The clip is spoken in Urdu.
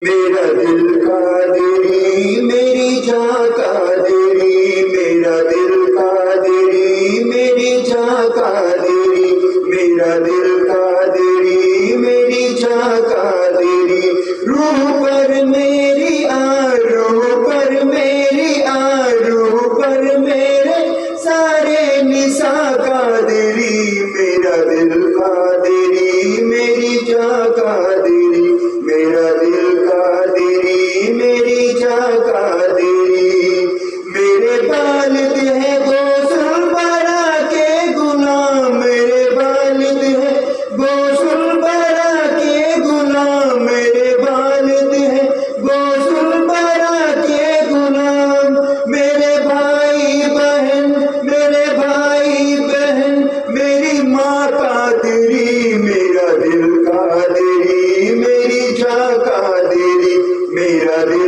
میرا دل قادری میری جاں قادری، میرا دل قادری میری جاں قادری، میرا دل قادری میری جاں قادری، روح پر میری روح پر میری روح پر میرے سارے نساء قادری، میرا دل قادری میری جاں قادری، میرا دل قادری میری جاں قادری، میرے والد ہے غوث الورا کے غلام، میرے والد ہے غوث الورا کے غلام، میرے والد ہے غوث الورا کے غلام، میرے بھائی بہن میری ماں قادری، میرا دل قادری میری جاں قادری، میرا دل